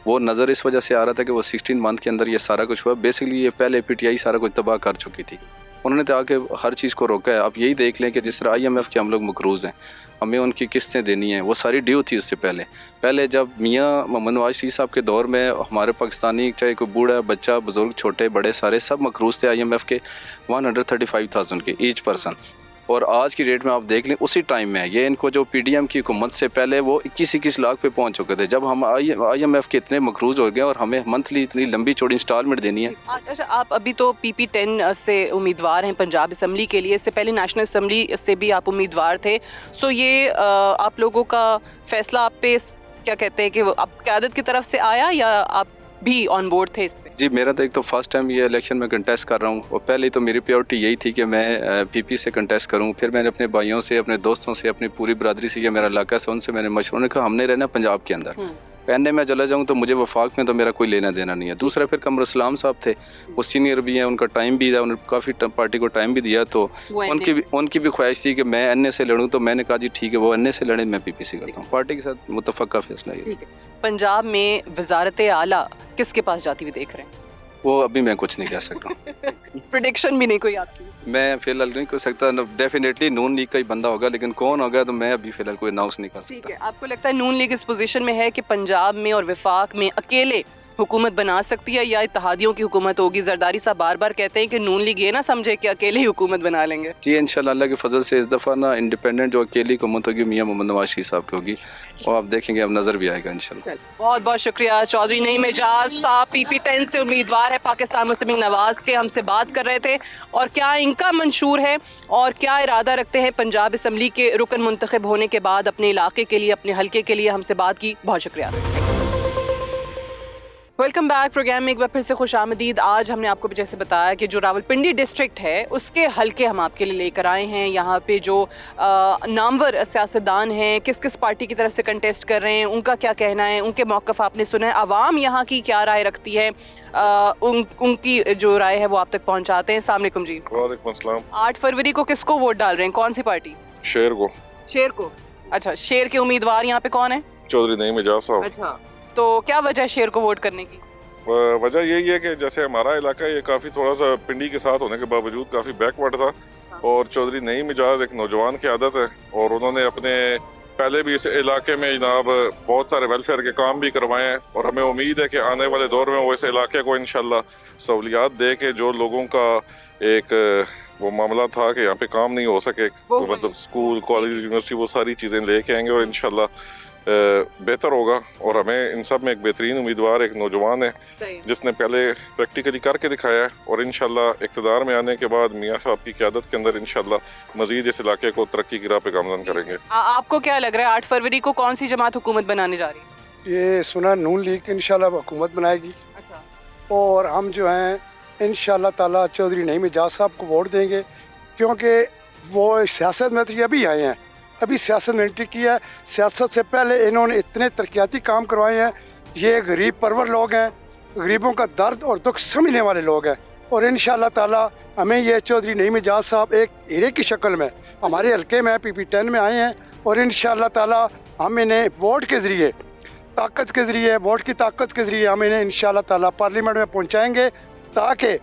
वो नज़र इस वजह से आ रहा था कि वो 16 मंथ के अंदर ये सारा कुछ हुआ। बेसिकली ये पहले PTI सारा कुछ तबाह कर चुकी थी, उन्होंने तो आके हर चीज़ को रोका है। आप यही देख लें कि जिस तरह IMF के हम लोग मकरूज़ हैं, हमें उनकी किस्तें देनी हैं, वो सारी ड्यू थी उससे पहले जब मियाँ मोहम्मद नवाज शरीफ साहब के दौर में हमारे पाकिस्तानी चाहे कोई बूढ़ा बच्चा बुज़ुर्ग छोटे बड़े सारे सब मकरूज़ थे IMF के 135,000 के ईच पर्सन। और आज की डेट में आप देख लें उसी टाइम में ये इनको जो पीडीएम की हुकूमत से पहले वो 21-21 लाख पे पहुंच चुके थे, जब हम IMF के इतने मकरूज हो गए और हमें मंथली इतनी लंबी चौड़ी इंस्टॉलमेंट देनी है। अच्छा, आप अभी तो PP10 से उम्मीदवार हैं पंजाब असम्बली के लिए, इससे पहले नेशनल असम्बली से भी आप उम्मीदवार थे। सो ये आप लोगों का फैसला आप पे क्या कहते हैं कि वो आप क़यादत की तरफ से आया या आप भी ऑन बोर्ड थे इस पे? जी, मेरा तो एक तो फर्स्ट टाइम ये इलेक्शन में कंटेस्ट कर रहा हूँ और पहले तो मेरी प्रायोरिटी यही थी कि मैं PP से कंटेस्ट करूँ। फिर मैंने अपने भाइयों से, अपने दोस्तों से, अपनी पूरी बरादरी से, या मेरा इलाका से, उनसे मैंने मशवरा कहा हमने रहना पंजाब के अंदर। पहले मैं चला जाऊँ तो मुझे वफाक में तो मेरा कोई लेना देना नहीं है। दूसरा फिर कमर इस्लाम साहब थे, वो सीनियर भी हैं, उनका टाइम भी था, उन्होंने काफ़ी पार्टी को टाइम भी दिया, तो उनकी भी ख्वाहिश थी कि मैं NA से लड़ूँ, तो मैंने कहा जी ठीक है वो NA से लड़े, मैं PP से करता हूँ। पार्टी के साथ मुतफ़क़ा फैसला है। पंजाब में वजारत आला किसके पास जाती हुई देख रहे हैं? वो अभी मैं कुछ नहीं कह सकता। प्रेडिक्शन भी नहीं कोई आपकी? मैं फिलहाल नहीं कह सकता, डेफिनेटली नून लीग का ही बंदा होगा, लेकिन कौन होगा तो मैं अभी फिलहाल कोई अनाउंस नहीं कर सकता। ठीक है, आपको लगता है नून लीग इस पोजीशन में है कि पंजाब में और वफाक में अकेले हुकूमत बना सकती है या इत्तेहादियों की हुकूमत होगी? जरदारी साहब बार बार कहते हैं कि नून लीग ये ना समझे कि अकेले ही हुकूमत बना लेंगे। जी इंशाल्लाह अल्लाह के फजल से इस दफ़ा ना इंडिपेंडेंट जो अकेली हुकूमत होगी मियां मोहम्मद नवाज शरीफ साहब की होगी, और आप देखेंगे अब नज़र भी आएगा इंशाल्लाह। बहुत बहुत शुक्रिया। चौधरी नईम एजाज साहब PP10 से उम्मीदवार है पाकिस्तान मुस्लिम लीग नवाज के, हमसे बात कर रहे थे और क्या इनका मंशूर है और क्या इरादा रखते हैं पंजाब असम्बली के रुकन मुंतखब होने के बाद अपने इलाके के लिए, अपने हल्के के लिए, हमसे बात की। बहुत शुक्रिया। Welcome back. प्रोग्राम में एक बार फिर से खुश आमदीद। आज हमने आपको जैसे बताया कि जो रावलपिंडी डिस्ट्रिक्ट है उसके हल्के हम आपके लिए लेकर आए हैं। यहाँ पे जो नामवर सियासतदान हैं, किस किस पार्टी की तरफ से कंटेस्ट कर रहे हैं, उनका क्या कहना है, उनके मौक़िफ़ आपने सुना है, आवाम यहाँ की क्या राय रखती है, उनकी जो राय है वो आप तक पहुँचाते हैं। अस्सलाम वालेकुम जी। वालेकुम अस्सलाम। 8 फरवरी को किसको वोट डाल रहे हैं, कौन सी पार्टी? शेर को। शेर को? अच्छा, शेर के उम्मीदवार यहाँ पे कौन है? चौधरी नईम एजाज साहब। अच्छा, तो क्या वजह है शेर को वोट करने की? वजह यही है कि जैसे हमारा इलाका ये काफ़ी थोड़ा सा पिंडी के साथ होने के बावजूद काफ़ी बैकवर्ड था, और चौधरी नईम एजाज एक नौजवान की आदत है, और उन्होंने अपने पहले भी इस इलाके में जनाब बहुत सारे वेलफेयर के काम भी करवाए हैं, और हमें उम्मीद है कि आने वाले दौर में वो इस इलाके को इंशाल्लाह सहूलियात दे के जो लोगों का एक वो मामला था कि यहाँ पे काम नहीं हो सके, मतलब स्कूल, कॉलेज, यूनिवर्सिटी, वो सारी चीज़ें लेके आएंगे और इंशाल्लाह बेहतर होगा। और हमें इन सब में एक बेहतरीन उम्मीदवार एक नौजवान है जिसने पहले प्रैक्टिकली करके दिखाया है, और इंशाल्लाह इक़्तिदार में आने के बाद मियाँ साहब की क़यादत के अंदर इंशाल्लाह मज़ीद इस इलाके को तरक्की की राह पे गामज़न करेंगे। आपको क्या लग रहा है 8 फरवरी को कौन सी जमात हुकूमत बनाने जा रही है? ये सुना नून लीग इंशाल्लाह हुकूमत बनाएगी। अच्छा। और हम जो हैं इंशाल्लाह ताला चौधरी नईम एजाज साहब को वोट देंगे, क्योंकि वो सियासत में तो अभी आए हैं, अभी सियासत में एंट्री की है। सियासत से पहले इन्होंने इतने तरक्याती काम करवाए हैं। ये गरीब परवर लोग हैं, गरीबों का दर्द और दुख समझने वाले लोग हैं, और इंशाल्लाह ताला हमें ये चौधरी नईम एजाज साहब एक हीरे की शक्ल में हमारे हल्के में PP10 में आए हैं, और इंशाल्लाह ताला हम इन्हें वोट के ज़रिए, ताकत के ज़रिए, वोट की ताकत के ज़रिए हम इन्हें इंशाल्लाह ताला पार्लियामेंट में पहुँचाएँगे, ताकि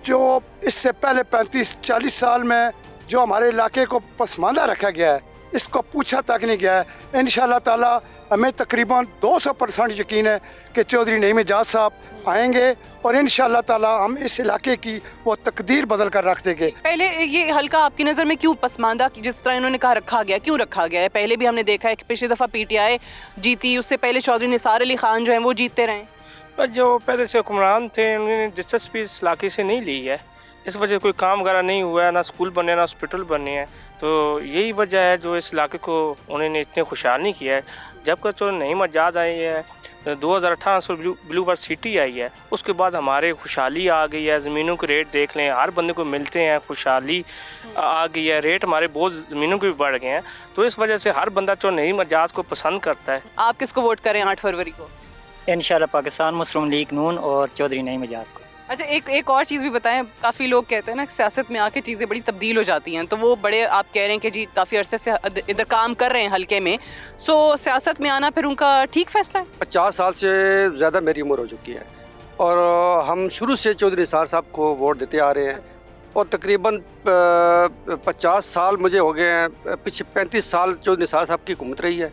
जो इससे पहले 35-40 साल में जो हमारे इलाके को पसमानदा रखा गया है इसको पूछा तक नहीं गया है। इंशाल्लाह ताला हमें तकरीबन 200% यकीन है कि चौधरी नईम एजाज साहब आएंगे, और इंशाल्लाह ताला हम इस इलाके की वो तकदीर बदल कर रख देंगे। पहले ये हल्का आपकी नज़र में क्यों पसमानदा, जिस तरह इन्होंने कहा रखा गया, क्यों रखा गया है? पहले भी हमने देखा है कि पिछली दफ़ा PTI जीती, उससे पहले चौधरी निसार अली खान जो हैं वो जीतते रहे। पर जो पहले से हुक्मरान थे उन्होंने दिलचस्पी इस इलाके से नहीं ली है, इस वजह कोई काम वगैरह नहीं हुआ है, ना स्कूल बने ना हॉस्पिटल बने हैं, तो यही वजह है जो इस इलाके को उन्होंने इतने खुशहाल नहीं किया है। जबकि जो नईम एजाज आई है 2018 से ब्लू वर्ड सिटी आई है, उसके बाद हमारे खुशहाली आ गई है। ज़मीनों के रेट देख लें, हर बंदे को मिलते हैं, खुशहाली आ गई है, रेट हमारे बहुत ज़मीनों के भी बढ़ गए हैं, तो इस वजह से हर बंदा जो नईम एजाज को पसंद करता है। आप किसको वोट करें 8 फरवरी को? इंशाल्लाह पाकिस्तान मुस्लिम लीग नून और चौधरी नईम एजाज को। अच्छा, एक और चीज़ भी बताएं, काफ़ी लोग कहते हैं ना सियासत में आके चीज़ें बड़ी तब्दील हो जाती हैं, तो वो बड़े आप कह रहे हैं कि जी काफ़ी अरसे से इधर काम कर रहे हैं हल्के में, सो सियासत में आना फिर उनका ठीक फैसला है? 50 साल से ज़्यादा मेरी उम्र हो चुकी है, और हम शुरू से चौधरी निसार साहब को वोट देते आ रहे हैं, और तकरीबन 50 साल मुझे हो गए हैं, पीछे 35 साल चौधरी निसार साहब की हुकूमत रही है,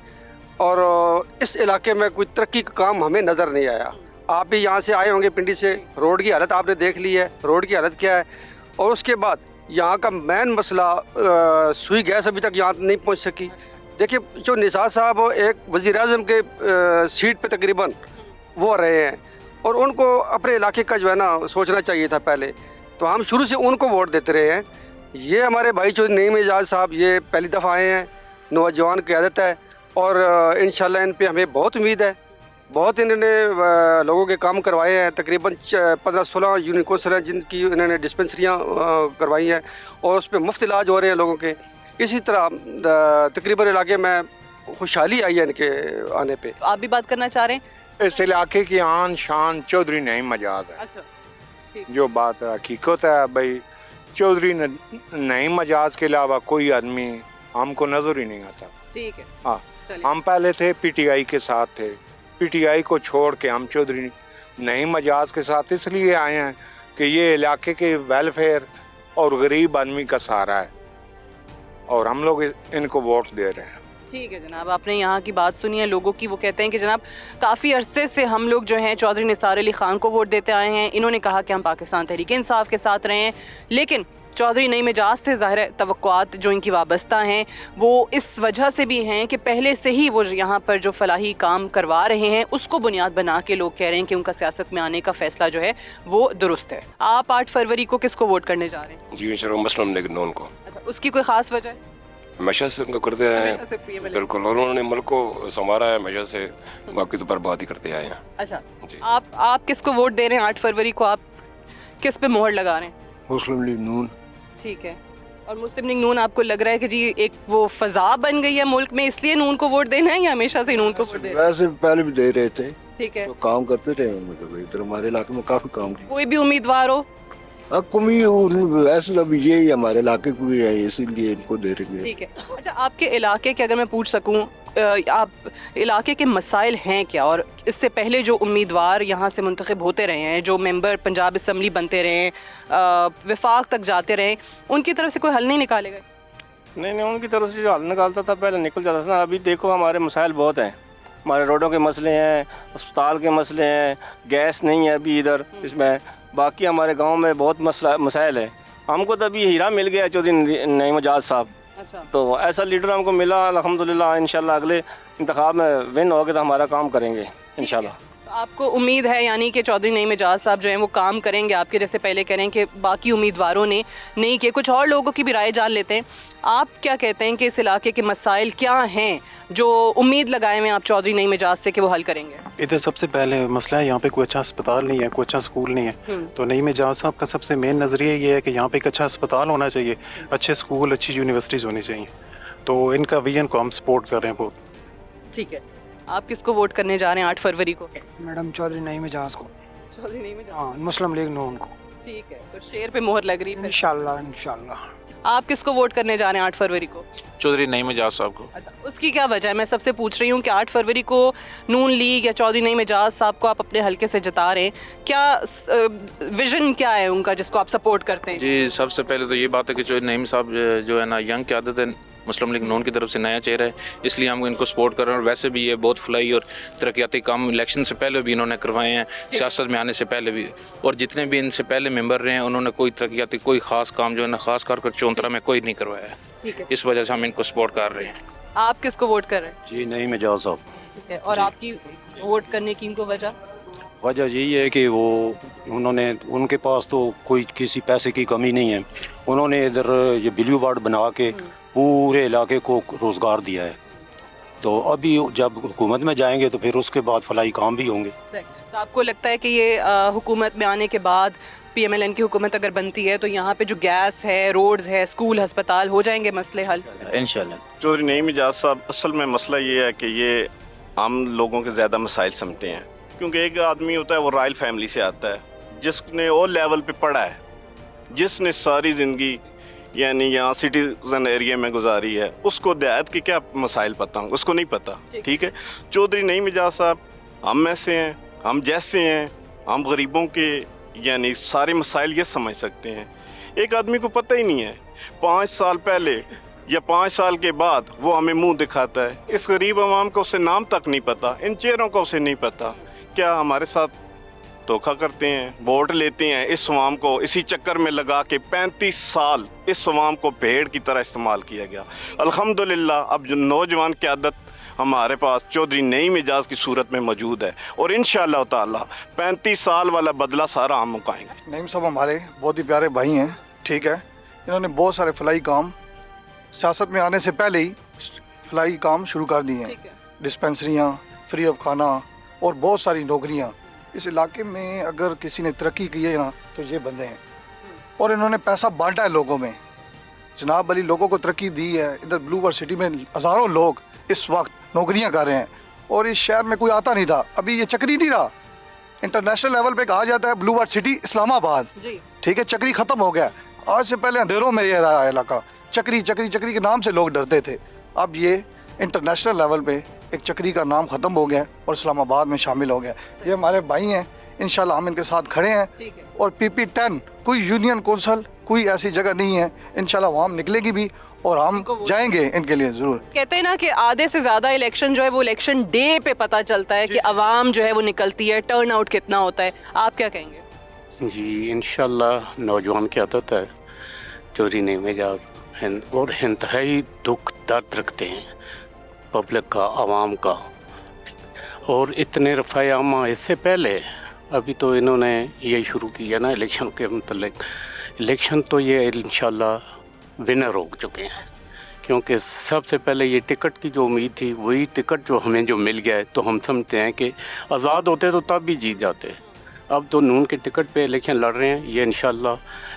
और इस इलाके में कोई तरक्की का काम हमें नज़र नहीं आया। आप भी यहाँ से आए होंगे पिंडी से, रोड की हालत आपने देख ली है, रोड की हालत क्या है, और उसके बाद यहाँ का मेन मसला सुई गैस अभी तक यहाँ नहीं पहुँच सकी। देखिए, जो निसार साहब एक वज़ीर-ए-आज़म के सीट पे तकरीबन वो रहे हैं, और उनको अपने इलाके का जो है ना सोचना चाहिए था पहले। तो हम शुरू से उनको वोट देते रहे हैं। ये हमारे भाई चौधरी नईम एजाज साहब ये पहली दफ़ा आए हैं, नौजवान क़यादत है, और इंशाल्लाह इन पे हमें बहुत उम्मीद है। बहुत इन्होंने लोगों के काम करवाए हैं, तकरीबन 15-16 यूनिट कौंसल हैं जिनकी इन्होंने डिस्पेंसरियाँ करवाई हैं, और उस पर मुफ्त इलाज हो रहे हैं लोगों के। इसी तरह तकरीबन इलाके में खुशहाली आई है इनके आने पे। आप भी बात करना चाह रहे हैं? इस इलाके की आन शान चौधरी नईम एजाज है। अच्छा, ठीक। जो बात हकीकत है भाई, चौधरी नईम एजाज के अलावा कोई आदमी हमको नजर ही नहीं आता। ठीक है, हाँ, चलिए। हम पहले थे पीटीआई के साथ थे, पीटीआई को छोड़ के हम चौधरी नईम एजाज के साथ इसलिए आए हैं कि ये इलाके के वेलफेयर और गरीब आदमी का सहारा है, और हम लोग इनको वोट दे रहे हैं। ठीक है जनाब, आपने यहाँ की बात सुनी है लोगों की। वो कहते हैं कि जनाब काफ़ी अरसे से हम लोग जो हैं चौधरी निसार अली ख़ान को वोट देते आए हैं। इन्होंने कहा कि हम पाकिस्तान तहरीक इंसाफ के साथ रहे हैं, लेकिन चौधरी नईम एजाज से ज़ाहिर है तवक्कुआत जो इनकी वाबस्ता हैं वो इस वजह से भी हैं कि पहले से ही वो यहाँ पर जो फलाही काम करवा रहे हैं उसको बुनियाद बना के लोग कह रहे हैं कि उनका सियासत में आने का फ़ैसला जो है वो दुरुस्त है। आप 8 फरवरी को किसको वोट करने जा रहे हैं? जी इंशाल्लाह मुस्लिम लीग नून को। अच्छा, उसकी कोई ख़ास वजह है? हमेशा से उनको करते आए हमेशा से हैं, PMLN? बिल्कुल, और उन्होंने मुल्क को संवारा है हमेशा से, बाकी तो बर्बाद ही करते आए हैं। अच्छा, जी। आप किसको वोट दे रहे हैं 8 फरवरी को? आप किस पे मोहर लगा रहे हैं? मुस्लिम लीग नून। ठीक है, और मुस्लिम लीग नून आपको लग रहा है कि जी एक वो फ़ज़ा बन गई है मुल्क में, इसलिए नून को वोट देना है, या हमेशा से नून को वोट देना है? वैसे पहले भी दे रहे थे, ठीक है, तो काम करते थे, मतलब इधर हमारे इलाके में काफी काम किया। कोई भी उम्मीदवार हो? कमी वैसे अभी यही हमारे इलाके को ही है, इसीलिए इनको दे रहे हैं। ठीक है। अच्छा, आपके इलाके के अगर मैं पूछ सकूं, आप इलाके के मसाइल हैं क्या, और इससे पहले जो उम्मीदवार यहाँ से मुंतखब होते रहे हैं, जो मेंबर पंजाब असम्बली बनते रहे हैं, वफाक तक जाते रहे, उनकी तरफ से कोई हल नहीं निकाले गए? नहीं, उनकी तरफ से जो हल निकालता था पहले निकल जाता था। अभी देखो हमारे मसाइल बहुत हैं, हमारे रोडों के मसले हैं, अस्पताल के मसले हैं, गैस नहीं है अभी इधर इसमें, बाकी हमारे गांव में बहुत मसाइल है। हमको तो अभी हीरा मिल गया चौधरी नईम एजाज साहब। अच्छा, तो ऐसा लीडर हमको मिला, अल्हम्दुलिल्लाह। इंशाल्लाह अगले इंतखाब में विन होगे तो हमारा काम करेंगे इंशाल्लाह। तो आपको उम्मीद है यानी कि चौधरी नईम एजाज साहब जो हैं वो काम करेंगे आपके जैसे? पहले कह रहे हैं कि बाकी उम्मीदवारों ने नहीं किए। कुछ और लोगों की भी राय जान लेते हैं। आप क्या कहते हैं कि इस इलाके के मसाइल क्या हैं जो उम्मीद लगाए हुए हैं आप चौधरी नईम एजाज से कि वो हल करेंगे? इधर सबसे पहले मसला है यहाँ पे कोई अच्छा अस्पताल नहीं है, कोई अच्छा स्कूल नहीं है। तो नईम एजाज साहब का सबसे मेन नज़रिया ये है कि यहाँ पे एक अच्छा अस्पताल होना चाहिए, अच्छे स्कूल, अच्छी यूनिवर्सिटीज़ होनी चाहिए। तो इनका विजन को हम सपोर्ट कर रहे हैं बहुत। ठीक है, आप किसको वोट करने जा रहे हैं 8 फरवरी को? मैडम चौधरी नईम एजाज को। चौधरी नईम एजाज, हाँ, मुस्लिम लीग नून को। ठीक है, तो शेर पे मोहर लग रही है। इंशाल्लाह। आप किसको वोट करने जा रहे हैं 8 फरवरी को? चौधरी नईम एजाज साहब को। अच्छा, उसकी क्या वजह है? मैं सबसे पूछ रही हूँ कि 8 फरवरी को नून लीग या चौधरी नईम एजाज साहब को आप अपने हल्के से जिता रहे हैं, क्या विजन क्या है उनका जिसको आप सपोर्ट करते हैं? जी, सबसे पहले तो ये बात है कि चौधरी नईम साहब जो है ना यंग क़यादत है, मुस्लिम लीग नून की तरफ से नया चेहरा है, इसलिए हम इनको सपोर्ट कर रहे हैं। और वैसे भी ये बहुत फलाई और तरक्याती काम इलेक्शन से पहले भी इन्होंने करवाए हैं, सियासत में आने से पहले भी, और जितने भी इनसे पहले मेंबर रहे हैं उन्होंने कोई तरक्याती कोई ख़ास काम जो है ना ख़ास कर चौंतरा में कोई नहीं करवाया है। ठीक है, इस वजह से हम इनको सपोर्ट कर रहे हैं। आप किसको वोट कर रहे हैं? जी नईम एजाज साहब। ठीक है, और आपकी वोट करने की इनको वजह? वजह यही है कि वो उनके पास तो कोई किसी पैसे की कमी नहीं है। उन्होंने इधर ये बिल्यू वार्ड बना के पूरे इलाके को रोज़गार दिया है। तो अभी जब हुकूमत में जाएंगे तो फिर उसके बाद फलाई काम भी होंगे। तो आपको लगता है कि ये हुकूमत में आने के बाद PMLN की हुकूमत अगर बनती है तो यहाँ पे जो गैस है, रोड्स है, स्कूल, अस्पताल हो जाएंगे मसले हल इंशाल्लाह? चौधरी नईम एजाज साहब, असल में मसला ये है कि ये आम लोगों के ज़्यादा मसाइल समझते हैं, क्योंकि एक आदमी होता है वो रॉयल फैमिली से आता है, जिसने वो लेवल पे पढ़ा है, जिसने सारी ज़िंदगी यानी यहाँ सिटीजन एरिया में गुजारी है, उसको देहात के क्या मसाइल पता होंगे, उसको नहीं पता। ठीक है, चौधरी नईम एजाज साहब हम में से हैं, हम जैसे हैं, हम गरीबों के यानी सारे मसाइल ये समझ सकते हैं। एक आदमी को पता ही नहीं है, 5 साल पहले या 5 साल के बाद वो हमें मुंह दिखाता है। इस गरीब आवाम को उसे नाम तक नहीं पता, इन चेहरों को उसे नहीं पता। क्या हमारे साथ धोखा करते हैं, वोट लेते हैं, इस अवाम को इसी चक्कर में लगा के 35 साल इस अवाम को भेड़ की तरह इस्तेमाल किया गया। अल्हम्दुलिल्लाह अब जो नौजवान क़यादत हमारे पास चौधरी नईम एजाज की सूरत में मौजूद है और इंशाअल्लाह ताला 35 साल वाला बदला सारा हम मुकाएंगे। नईम साहब हमारे बहुत ही प्यारे भाई हैं, ठीक है। इन्होंने बहुत सारे फलाई काम सियासत में आने से पहले ही फलाई काम शुरू कर दिए हैं। डिस्पेंसरियाँ, फ्री ऑफ खाना और बहुत सारी नौकरियाँ। इस इलाके में अगर किसी ने तरक्की की है ना तो ये बंदे हैं, और इन्होंने पैसा बांटा है लोगों में। जनाब अली लोगों को तरक्की दी है। इधर ब्लू वर्ल्ड सिटी में हज़ारों लोग इस वक्त नौकरियां कर रहे हैं और इस शहर में कोई आता नहीं था। अभी ये चक्री नहीं रहा। इंटरनेशनल लेवल पे कहा जाता है ब्लू वर्ल्ड सिटी इस्लामाबाद, ठीक है। चक्री ख़त्म हो गया। आज से पहले अंधेरों में ये रहा इलाका। चक्री चक्री चक्री के नाम से लोग डरते थे। अब ये इंटरनेशनल लेवल पे एक चक्री का नाम ख़त्म हो गया और इस्लामाबाद में शामिल हो गया। ये हमारे भाई हैं, इंशाल्लाह हम इनके साथ खड़े हैं। और PP10 कोई यूनियन कौंसल कोई ऐसी जगह नहीं है। इंशाल्लाह वहाँ हम निकलेगी भी और हम जाएंगे इनके लिए ज़रूर। कहते हैं ना कि आधे से ज़्यादा इलेक्शन जो है वो इलेक्शन डे पे पता चलता है कि आवाम जो है वो निकलती है, टर्न आउट कितना होता है। आप क्या कहेंगे? जी इंशाल्लाह नौजवान की आदत है चोरी नहीं में जा और इंतहाई दुख दर्द रखते हैं पब्लिक का, आवाम का। और इतने रफ़ाए आमा इससे पहले अभी तो इन्होंने ये शुरू किया ना इलेक्शन के मतलब। इलेक्शन तो ये इंशाल्लाह विनर हो चुके हैं, क्योंकि सबसे पहले ये टिकट की जो उम्मीद थी वही टिकट जो हमें जो मिल गया है, तो हम समझते हैं कि आज़ाद होते तो तब भी जीत जाते। अब तो नून के टिकट पे इलेक्शन लड़ रहे हैं, ये इंशाल्लाह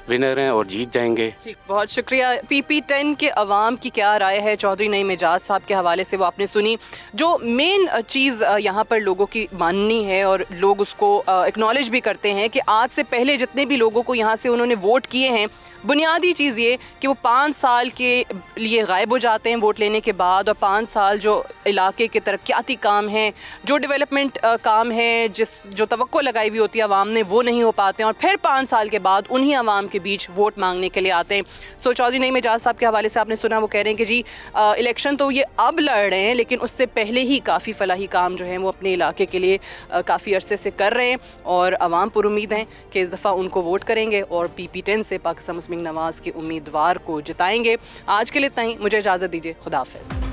विनर हैं और जीत जाएंगे। ठीक, बहुत शुक्रिया। PP10 के अवाम की क्या राय है चौधरी नईम एजाज साहब के हवाले से वो आपने सुनी। जो मेन चीज़ यहाँ पर लोगों की माननी है और लोग उसको एक्नॉलेज भी करते हैं कि आज से पहले जितने भी लोगों को यहाँ से उन्होंने वोट किए हैं, बुनियादी चीज़ ये कि वो 5 साल के लिए गायब हो जाते हैं वोट लेने के बाद, और 5 साल जो इलाके के तरक्याती काम हैं, जो डेवलपमेंट काम है, जो तवक्को लगाई हुई होती है आवाम ने, वो नहीं हो पाते हैं और फिर 5 साल के बाद उन्हीं आवाम के बीच वोट मांगने के लिए आते हैं। सो चौधरी नईम एजाज साहब के हवाले से आपने सुना, वो कह रहे हैं कि जी इलेक्शन तो ये अब लड़ रहे हैं लेकिन उससे पहले ही काफ़ी फलाही काम जो है वो अपने इलाके के लिए काफ़ी अरसे से कर रहे हैं और आवाम पर उम्मीद हैं कि इस दफ़ा उनको वोट करेंगे और PP10 से पाकिस्तान मुस्लिम नवाज़ के उम्मीदवार को जिताएंगे। आज के लिए इतना ही, मुझे इजाज़त दीजिए। खुदा हाफ़िज़।